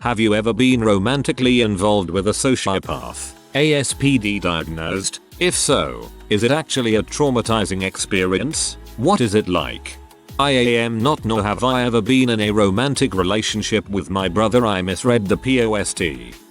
Have you ever been romantically involved with a sociopath? ASPD diagnosed? If so, is it actually a traumatizing experience? What is it like? I am not nor have I ever been in a romantic relationship with my brother. I misread the post.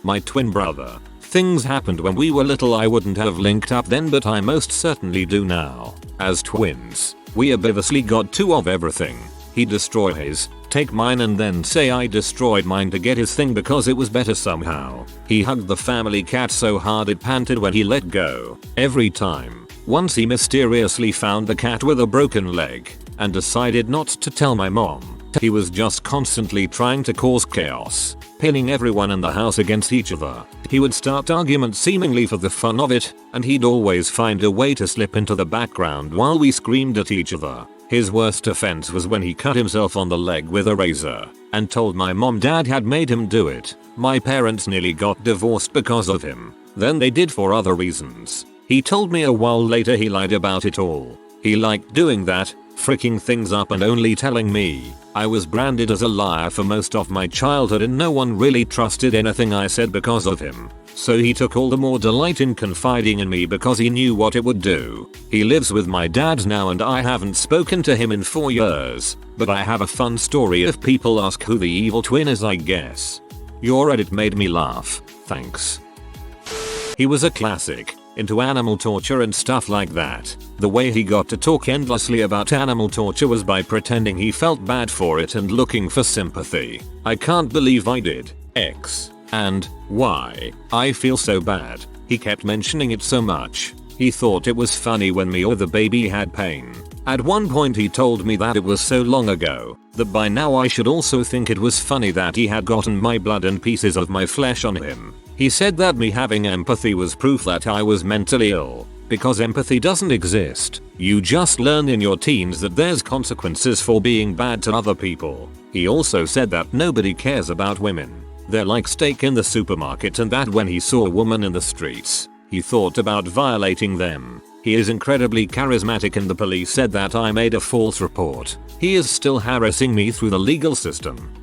My twin brother. Things happened when we were little. I wouldn't have linked up then, but I most certainly do now. As twins, we obviously got two of everything. He'd destroy his, take mine, and then say I destroyed mine to get his thing because it was better somehow. He hugged the family cat so hard it panted when he let go. Every time. Once he mysteriously found the cat with a broken leg and decided not to tell my mom. He was just constantly trying to cause chaos, pinning everyone in the house against each other. He would start arguments seemingly for the fun of it, and he'd always find a way to slip into the background while we screamed at each other. His worst offense was when he cut himself on the leg with a razor and told my mom dad had made him do it. My parents nearly got divorced because of him. Then they did for other reasons. He told me a while later he lied about it all. He liked doing that, freaking things up and only telling me. I was branded as a liar for most of my childhood and no one really trusted anything I said because of him. So he took all the more delight in confiding in me because he knew what it would do. He lives with my dad now and I haven't spoken to him in 4 years. But I have a fun story if people ask who the evil twin is, I guess. Your edit made me laugh. Thanks. He was a classic. Into animal torture and stuff like that. The way he got to talk endlessly about animal torture was by pretending he felt bad for it and looking for sympathy. I can't believe I did X and Y. I feel so bad. He kept mentioning it so much. He thought it was funny when me or the baby had pain. At one point he told me that it was so long ago that by now I should also think it was funny that he had gotten my blood and pieces of my flesh on him. He said that me having empathy was proof that I was mentally ill, because empathy doesn't exist. You just learn in your teens that there's consequences for being bad to other people. He also said that nobody cares about women. They're like steak in the supermarket, and that when he saw a woman in the streets, he thought about violating them. He is incredibly charismatic and the police said that I made a false report. He is still harassing me through the legal system.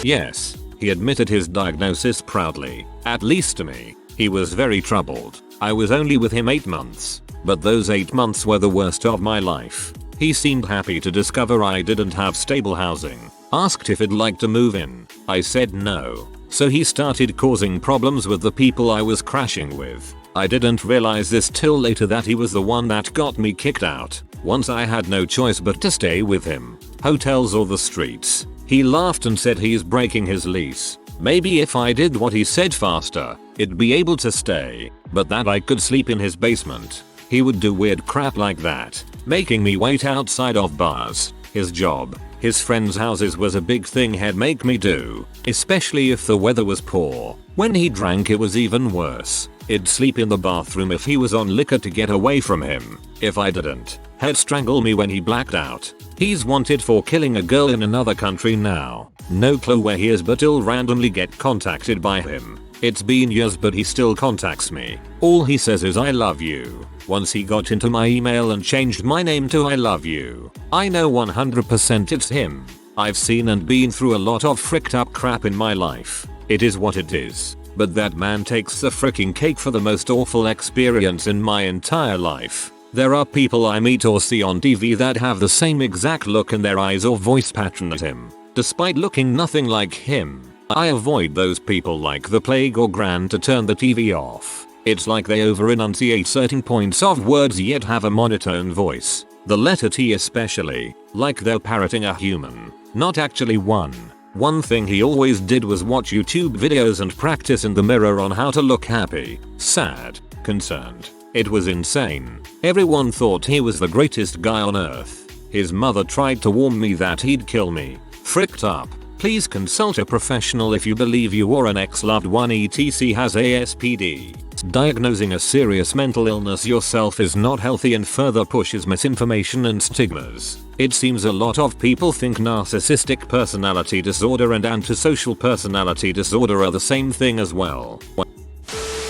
Yes. He admitted his diagnosis proudly, at least to me. He was very troubled. I was only with him 8 months, but those 8 months were the worst of my life. He seemed happy to discover I didn't have stable housing. Asked if I'd like to move in. I said no. So he started causing problems with the people I was crashing with. I didn't realize this till later that he was the one that got me kicked out. Once I had no choice but to stay with him. Hotels or the streets. He laughed and said he's breaking his lease. Maybe if I did what he said faster, it'd be able to stay, but that I could sleep in his basement. He would do weird crap like that, making me wait outside of bars. His job, his friends' houses was a big thing he'd make me do, especially if the weather was poor. When he drank it was even worse. He'd sleep in the bathroom if he was on liquor to get away from him. If I didn't, he'd strangle me when he blacked out. He's wanted for killing a girl in another country now. No clue where he is, but I'll randomly get contacted by him. It's been years but he still contacts me. All he says is I love you. Once he got into my email and changed my name to I love you. I know 100% it's him. I've seen and been through a lot of fricked up crap in my life. It is what it is. But that man takes the freaking cake for the most awful experience in my entire life. There are people I meet or see on TV that have the same exact look in their eyes or voice pattern as him. Despite looking nothing like him, I avoid those people like the plague or grand to turn the TV off. It's like they over-enunciate certain points of words yet have a monotone voice. The letter T especially, like they're parroting a human, not actually one. One thing he always did was watch YouTube videos and practice in the mirror on how to look happy, sad, concerned. It was insane. Everyone thought he was the greatest guy on earth. His mother tried to warn me that he'd kill me. Fricked up. Please consult a professional if you believe you or an ex-loved one etc has ASPD. Diagnosing a serious mental illness yourself is not healthy and further pushes misinformation and stigmas. It seems a lot of people think narcissistic personality disorder and antisocial personality disorder are the same thing as well.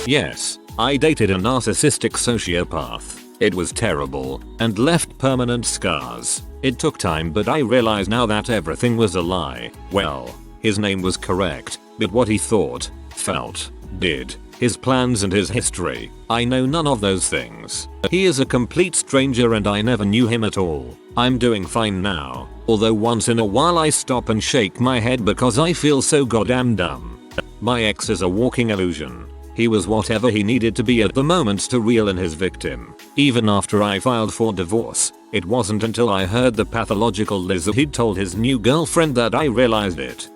Yes, I dated a narcissistic sociopath. It was terrible and left permanent scars. It took time, but I realize now that everything was a lie. Well, His name was correct, but what he thought, felt, did, his plans and his history, I know none of those things. He is a complete stranger and I never knew him at all. I'm doing fine now, although once in a while I stop and shake my head because I feel so goddamn dumb. My ex is a walking illusion. He was whatever he needed to be at the moment to reel in his victim. Even after I filed for divorce, it wasn't until I heard the pathological lies that he'd told his new girlfriend that I realized it.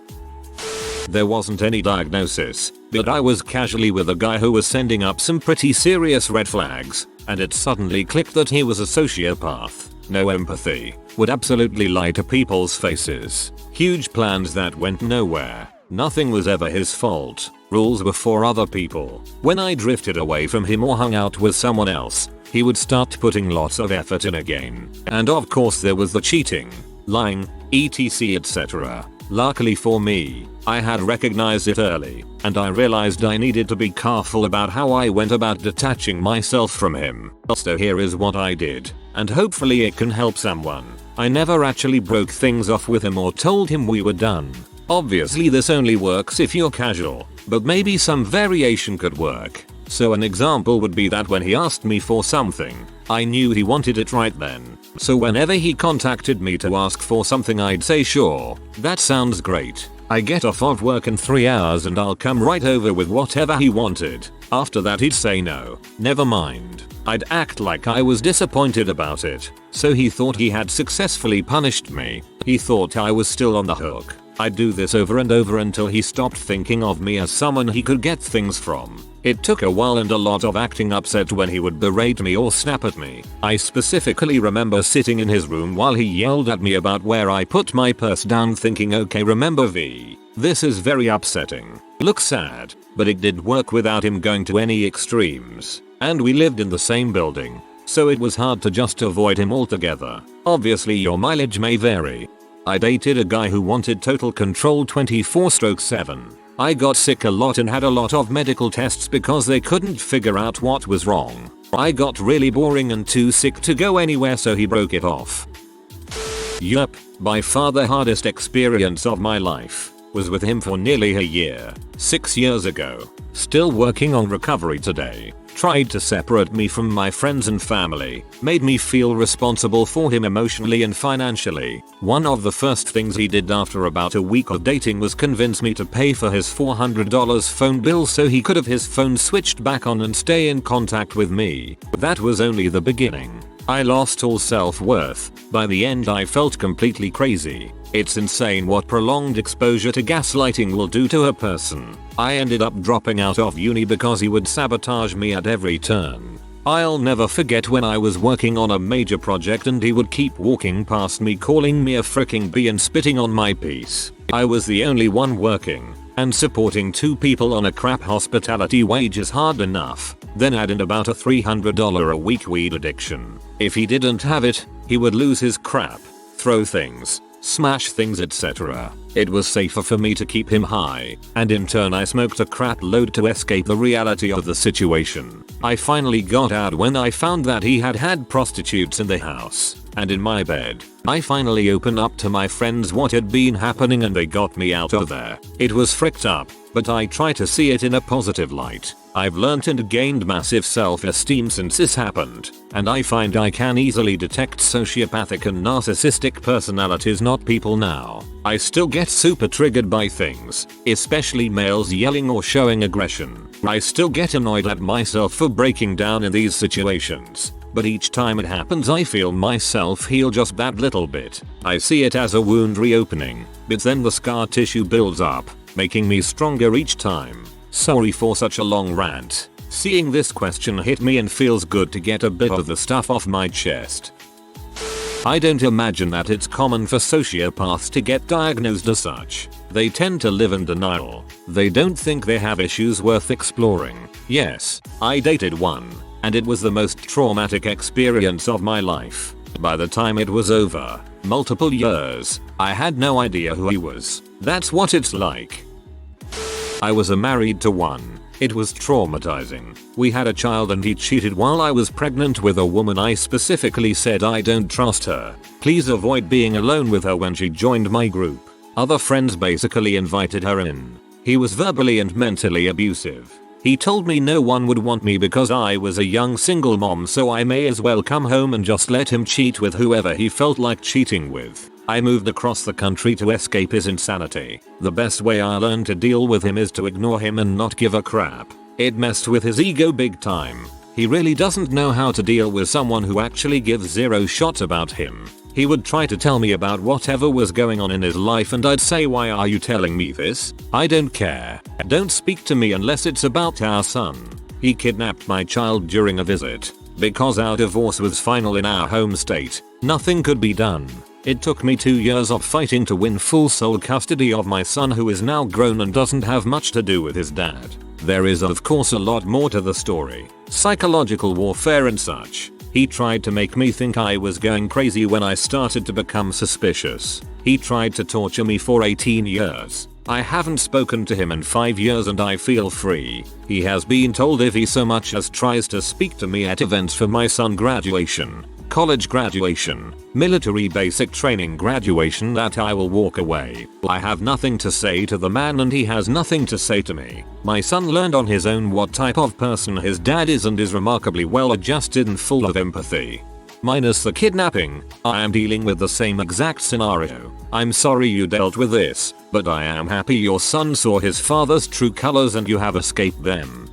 There wasn't any diagnosis, but I was casually with a guy who was sending up some pretty serious red flags, and it suddenly clicked that he was a sociopath. No empathy, would absolutely lie to people's faces. Huge plans that went nowhere. Nothing was ever his fault. Rules were for other people. When I drifted away from him or hung out with someone else, he would start putting lots of effort in again. And of course there was the cheating, lying, etc etc. Luckily for me, I had recognized it early, and I realized I needed to be careful about how I went about detaching myself from him. So here is what I did, and hopefully it can help someone. I never actually broke things off with him or told him we were done. Obviously this only works if you're casual, but maybe some variation could work. So an example would be that when he asked me for something, I knew he wanted it right then. So whenever he contacted me to ask for something I'd say sure, that sounds great. I get off of work in 3 hours and I'll come right over with whatever he wanted. After that he'd say no, never mind. I'd act like I was disappointed about it. So he thought he had successfully punished me. He thought I was still on the hook. I'd do this over and over until he stopped thinking of me as someone he could get things from. It took a while and a lot of acting upset when he would berate me or snap at me. I specifically remember sitting in his room while he yelled at me about where I put my purse down thinking, okay, remember V. This is very upsetting. Looks sad, but it did work without him going to any extremes. And we lived in the same building, so it was hard to just avoid him altogether. Obviously your mileage may vary. I dated a guy who wanted total control 24/7. I got sick a lot and had a lot of medical tests because they couldn't figure out what was wrong. I got really boring and too sick to go anywhere, so he broke it off. Yup, by far the hardest experience of my life was with him for nearly a year, 6 years ago. Still working on recovery today. Tried to separate me from my friends and family, made me feel responsible for him emotionally and financially. One of the first things he did after about a week of dating was convince me to pay for his $400 phone bill so he could have his phone switched back on and stay in contact with me. That was only the beginning. I lost all self-worth. By the end I felt completely crazy. It's insane what prolonged exposure to gaslighting will do to a person. I ended up dropping out of uni because he would sabotage me at every turn. I'll never forget when I was working on a major project and he would keep walking past me calling me a freaking B and spitting on my piece. I was the only one working, and supporting 2 people on a crap hospitality wage is hard enough. Then add in about a $300 a week weed addiction. If he didn't have it, he would lose his crap, throw things, smash things etc. It was safer for me to keep him high, and in turn I smoked a crap load to escape the reality of the situation. I finally got out when I found that he had had prostitutes in the house, and in my bed. I finally opened up to my friends what had been happening and they got me out of there. It was fricked up, but I try to see it in a positive light. I've learnt and gained massive self-esteem since this happened, and I find I can easily detect sociopathic and narcissistic personalities, not people now. I still get super triggered by things, especially males yelling or showing aggression. I still get annoyed at myself for breaking down in these situations. But each time it happens I feel myself heal just that little bit. I see it as a wound reopening, but then the scar tissue builds up, making me stronger each time. Sorry for such a long rant. Seeing this question hit me and feels good to get a bit of the stuff off my chest. I don't imagine that it's common for sociopaths to get diagnosed as such. They tend to live in denial. They don't think they have issues worth exploring. Yes, I dated one, and it was the most traumatic experience of my life. By the time it was over, multiple years, I had no idea who he was. That's what it's like. I was married to one. It was traumatizing. We had a child and he cheated while I was pregnant with a woman. I specifically said I don't trust her. Please avoid being alone with her when she joined my group. Other friends basically invited her in. He was verbally and mentally abusive. He told me no one would want me because I was a young single mom, so I may as well come home and just let him cheat with whoever he felt like cheating with. I moved across the country to escape his insanity. The best way I learned to deal with him is to ignore him and not give a crap. It messed with his ego big time. He really doesn't know how to deal with someone who actually gives zero shot about him. He would try to tell me about whatever was going on in his life and I'd say, why are you telling me this? I don't care. Don't speak to me unless it's about our son. He kidnapped my child during a visit. Because our divorce was final in our home state, nothing could be done. It took me 2 years of fighting to win full sole custody of my son, who is now grown and doesn't have much to do with his dad. There is of course a lot more to the story. Psychological warfare and such. He tried to make me think I was going crazy when I started to become suspicious. He tried to torture me for 18 years. I haven't spoken to him in 5 years and I feel free. He has been told if he so much as tries to speak to me at events for my son graduation, college graduation, military basic training graduation, that I will walk away. I have nothing to say to the man and he has nothing to say to me. My son learned on his own what type of person his dad is and is remarkably well adjusted and full of empathy. Minus the kidnapping, I am dealing with the same exact scenario. I'm sorry you dealt with this, but I am happy your son saw his father's true colors and you have escaped them.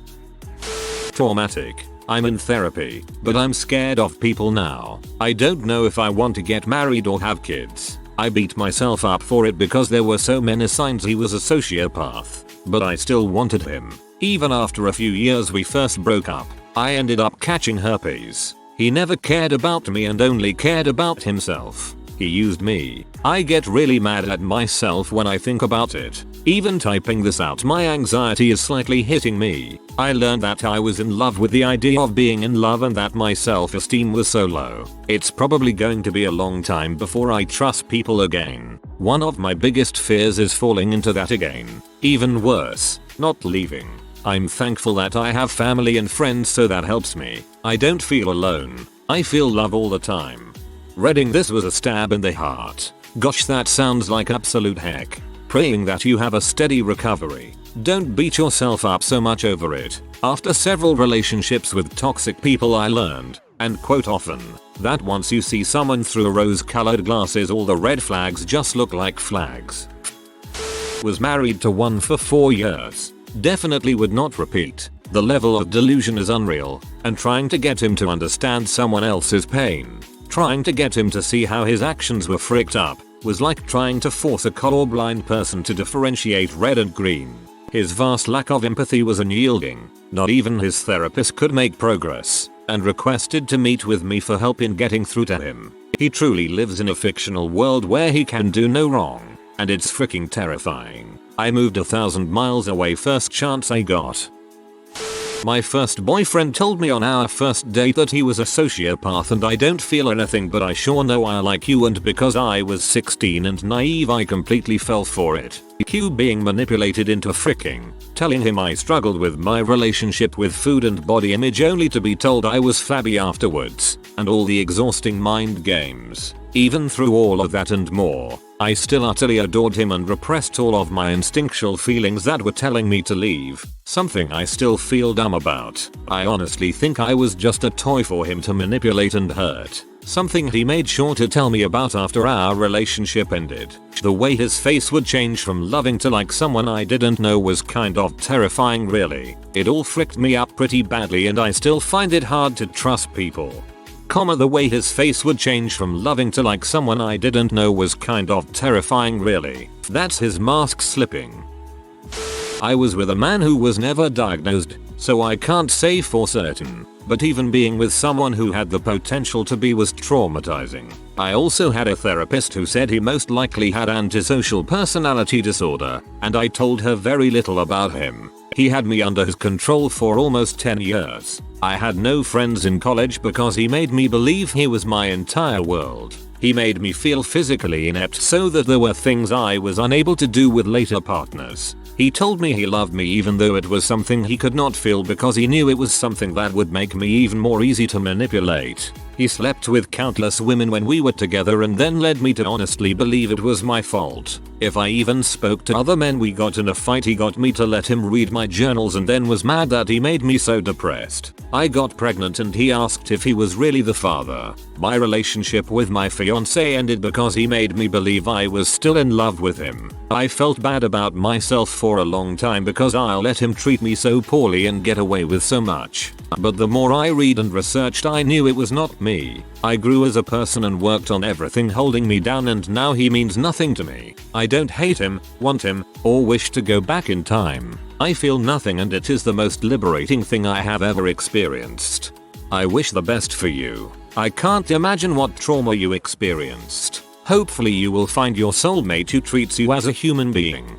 Traumatic. I'm in therapy, but I'm scared of people now. I don't know if I want to get married or have kids. I beat myself up for it because there were so many signs he was a sociopath, but I still wanted him. Even after a few years we first broke up, I ended up catching herpes. He never cared about me and only cared about himself. He used me. I get really mad at myself when I think about it. Even typing this out, my anxiety is slightly hitting me. I learned that I was in love with the idea of being in love and that my self-esteem was so low. It's probably going to be a long time before I trust people again. One of my biggest fears is falling into that again. Even worse, not leaving. I'm thankful that I have family and friends, so that helps me. I don't feel alone. I feel love all the time. Reading this was a stab in the heart. Gosh, that sounds like absolute heck. Praying that you have a steady recovery. Don't beat yourself up so much over it. After several relationships with toxic people, I learned, and quote often, that once you see someone through rose-colored glasses, all the red flags just look like flags. Was married to one for 4 years. Definitely would not repeat. The level of delusion is unreal, and trying to get him to understand someone else's pain, trying to get him to see how his actions were fricked up, was like trying to force a colorblind person to differentiate red and green. His vast lack of empathy was unyielding. Not even his therapist could make progress, and requested to meet with me for help in getting through to him. He truly lives in a fictional world where he can do no wrong, and it's freaking terrifying. I moved 1,000 miles away first chance I got. My first boyfriend told me on our first date that he was a sociopath, and I don't feel anything, but I sure know I like you, and because I was 16 and naive I completely fell for it. Q being manipulated into freaking telling him I struggled with my relationship with food and body image, only to be told I was flabby afterwards, and all the exhausting mind games. Even through all of that and more, I still utterly adored him and repressed all of my instinctual feelings that were telling me to leave, something I still feel dumb about. I honestly think I was just a toy for him to manipulate and hurt, something he made sure to tell me about after our relationship ended. The way his face would change from loving to like someone I didn't know was kind of terrifying, really. It all fricked me up pretty badly, and I still find it hard to trust people. The way his face would change from loving to like someone I didn't know was kind of terrifying, really. That's his mask slipping. I was with a man who was never diagnosed, so I can't say for certain, but even being with someone who had the potential to be was traumatizing. I also had a therapist who said he most likely had antisocial personality disorder, and I told her very little about him. He had me under his control for almost 10 years. I had no friends in college because he made me believe he was my entire world. He made me feel physically inept so that there were things I was unable to do with later partners. He told me he loved me even though it was something he could not feel because he knew it was something that would make me even more easy to manipulate. He slept with countless women when we were together and then led me to honestly believe it was my fault. If I even spoke to other men we got in a fight, he got me to let him read my journals and then was mad that he made me so depressed. I got pregnant and he asked if he was really the father. My relationship with my fiance ended because he made me believe I was still in love with him. I felt bad about myself for a long time because I let him treat me so poorly and get away with so much. But the more I read and researched, I knew it was not me. I grew as a person and worked on everything holding me down, and now he means nothing to me. I don't hate him, want him, or wish to go back in time. I feel nothing, and it is the most liberating thing I have ever experienced. I wish the best for you. I can't imagine what trauma you experienced. Hopefully you will find your soulmate who treats you as a human being.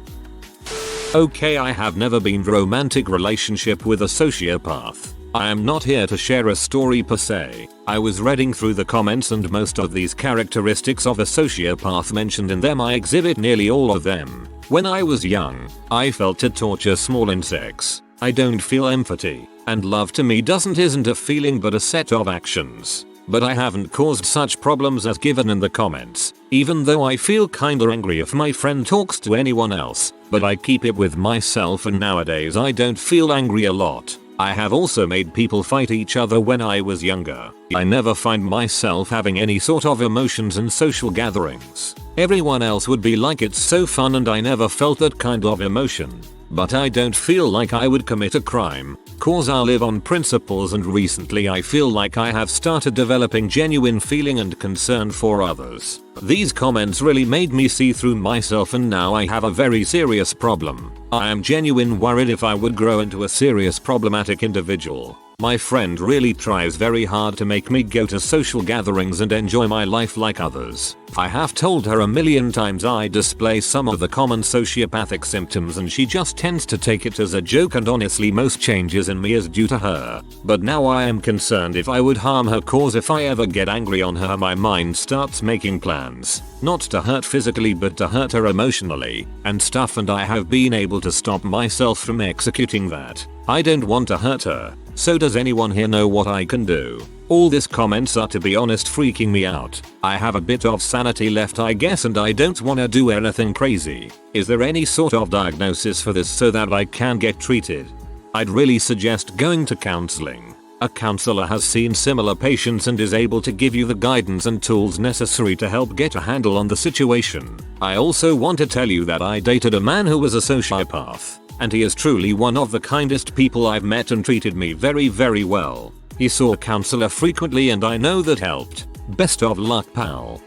Okay, I have never been in a romantic relationship with a sociopath. I am not here to share a story per se. I was reading through the comments and most of these characteristics of a sociopath mentioned in them, I exhibit nearly all of them. When I was young, I felt to torture small insects. I don't feel empathy, and love to me isn't a feeling but a set of actions. But I haven't caused such problems as given in the comments, even though I feel kinda angry if my friend talks to anyone else, but I keep it with myself, and nowadays I don't feel angry a lot. I have also made people fight each other when I was younger. I never find myself having any sort of emotions in social gatherings. Everyone else would be like it's so fun and I never felt that kind of emotion. But I don't feel like I would commit a crime, cause I live on principles, and recently I feel like I have started developing genuine feeling and concern for others. These comments really made me see through myself, and now I have a very serious problem. I am genuinely worried if I would grow into a serious problematic individual. My friend really tries very hard to make me go to social gatherings and enjoy my life like others. I have told her a million times I display some of the common sociopathic symptoms, and she just tends to take it as a joke, and honestly most changes in me is due to her. But now I am concerned if I would harm her, cause if I ever get angry on her my mind starts making plans. Not to hurt physically but to hurt her emotionally and stuff, and I have been able to stop myself from executing that. I don't want to hurt her. So does anyone here know what I can do? All these comments are, to be honest, freaking me out. I have a bit of sanity left I guess, and I don't wanna do anything crazy. Is there any sort of diagnosis for this so that I can get treated? I'd really suggest going to counseling. A counselor has seen similar patients and is able to give you the guidance and tools necessary to help get a handle on the situation. I also want to tell you that I dated a man who was a sociopath, and he is truly one of the kindest people I've met and treated me very, very well. He saw a counselor frequently and I know that helped. Best of luck, pal.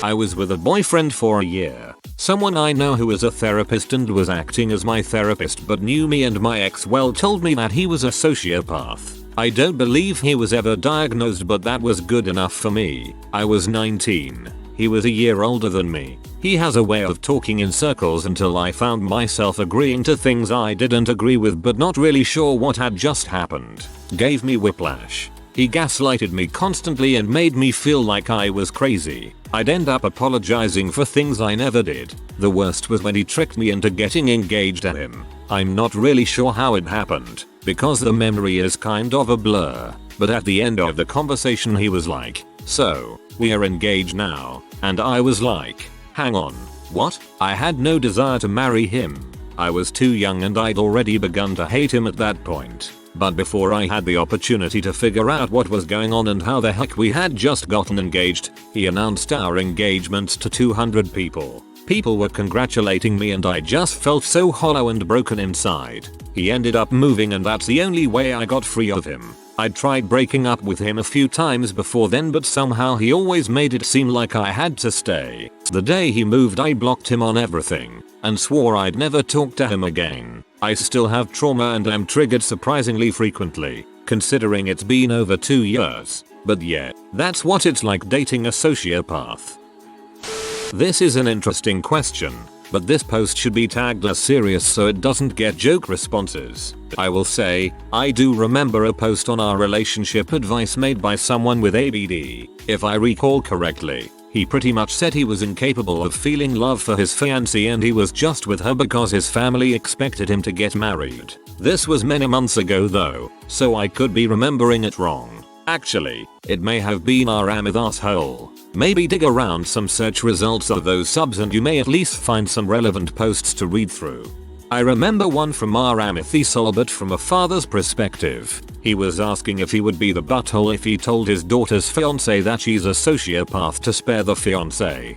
I was with a boyfriend for a year. Someone I know who is a therapist and was acting as my therapist but knew me and my ex well told me that he was a sociopath. I don't believe he was ever diagnosed, but that was good enough for me. I was 19. He was a year older than me. He has a way of talking in circles until I found myself agreeing to things I didn't agree with but not really sure what had just happened. Gave me whiplash. He gaslighted me constantly and made me feel like I was crazy. I'd end up apologizing for things I never did. The worst was when he tricked me into getting engaged to him. I'm not really sure how it happened, because the memory is kind of a blur, but at the end of the conversation he was like, "So, we are engaged now," and I was like, "Hang on, what?" I had no desire to marry him. I was too young and I'd already begun to hate him at that point. But before I had the opportunity to figure out what was going on and how the heck we had just gotten engaged, he announced our engagement to 200 people. People were congratulating me and I just felt so hollow and broken inside. He ended up moving and that's the only way I got free of him. I'd tried breaking up with him a few times before then, but somehow he always made it seem like I had to stay. The day he moved I blocked him on everything and swore I'd never talk to him again. I still have trauma and am triggered surprisingly frequently, considering it's been over 2 years. But yeah, that's what it's like dating a sociopath. This is an interesting question, but this post should be tagged as serious so it doesn't get joke responses. I will say, I do remember a post on our relationship advice made by someone with ASPD. If I recall correctly, he pretty much said he was incapable of feeling love for his fiancée and he was just with her because his family expected him to get married. This was many months ago though, so I could be remembering it wrong. Actually, it may have been our asshole. Maybe dig around some search results of those subs and you may at least find some relevant posts to read through. I remember one from our Amethysoul, but from a father's perspective. He was asking if he would be the butthole if he told his daughter's fiance that she's a sociopath to spare the fiance.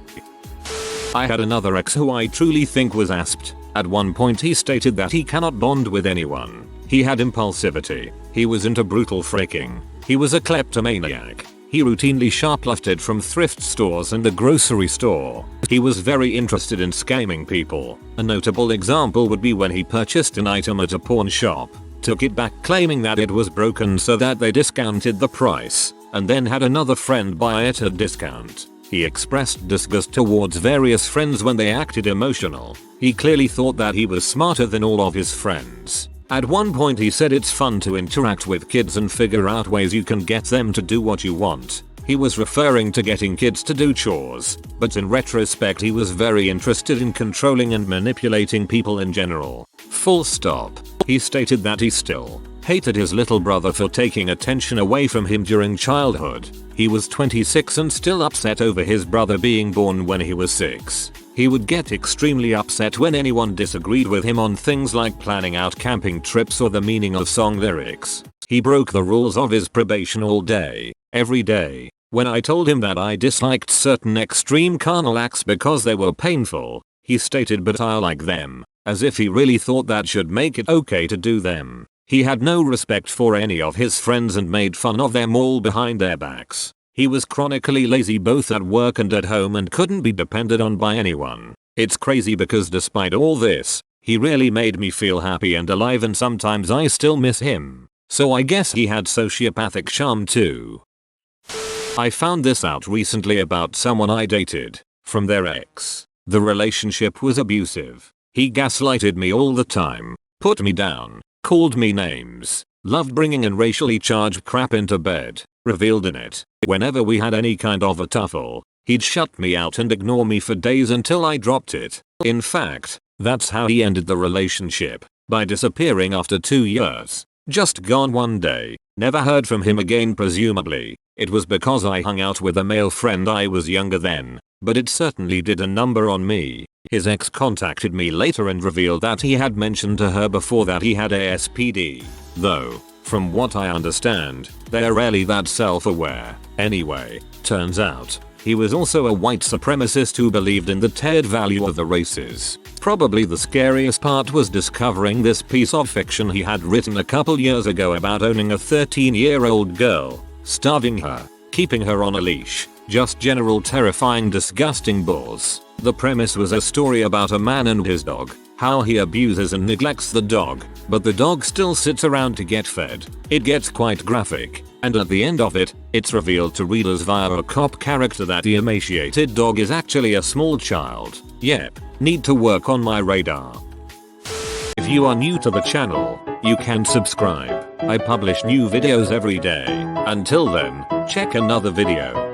I had another ex who I truly think was asped. At one point he stated that he cannot bond with anyone. He had impulsivity. He was into brutal freaking. He was a kleptomaniac. He routinely shoplifted from thrift stores and the grocery store. He was very interested in scamming people. A notable example would be when he purchased an item at a pawn shop, took it back claiming that it was broken so that they discounted the price, and then had another friend buy it at discount. He expressed disgust towards various friends when they acted emotional. He clearly thought that he was smarter than all of his friends. At one point he said it's fun to interact with kids and figure out ways you can get them to do what you want. He was referring to getting kids to do chores, but in retrospect he was very interested in controlling and manipulating people in general. Full stop. He stated that he still hated his little brother for taking attention away from him during childhood. He was 26 and still upset over his brother being born when he was 6. He would get extremely upset when anyone disagreed with him on things like planning out camping trips or the meaning of song lyrics. He broke the rules of his probation all day, every day. When I told him that I disliked certain extreme carnal acts because they were painful, he stated but I like them, as if he really thought that should make it okay to do them. He had no respect for any of his friends and made fun of them all behind their backs. He was chronically lazy both at work and at home and couldn't be depended on by anyone. It's crazy because despite all this, he really made me feel happy and alive, and sometimes I still miss him. So I guess he had sociopathic charm too. I found this out recently about someone I dated, from their ex. The relationship was abusive. He gaslighted me all the time, put me down, called me names, loved bringing in racially charged crap into bed, revealed in it. Whenever we had any kind of a tuffle, he'd shut me out and ignore me for days until I dropped it. In fact, that's how he ended the relationship, by disappearing after 2 years. Just gone one day, never heard from him again. Presumably, it was because I hung out with a male friend. I was younger then, but it certainly did a number on me. His ex contacted me later and revealed that he had mentioned to her before that he had ASPD, though, from what I understand, they're rarely that self-aware. Anyway, turns out, he was also a white supremacist who believed in the tiered value of the races. Probably the scariest part was discovering this piece of fiction he had written a couple years ago about owning a 13-year-old girl, starving her, keeping her on a leash, just general terrifying disgusting bores. The premise was a story about a man and his dog, how he abuses and neglects the dog, but the dog still sits around to get fed. It gets quite graphic, and at the end of it, it's revealed to readers via a cop character that the emaciated dog is actually a small child. Yep, need to work on my radar. If you are new to the channel, you can subscribe. I publish new videos every day. Until then, check another video.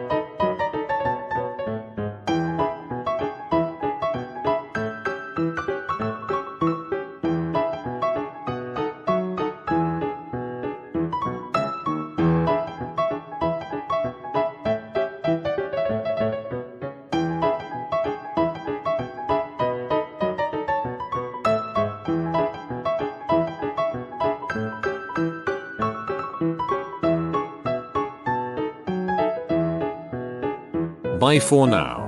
Bye for now.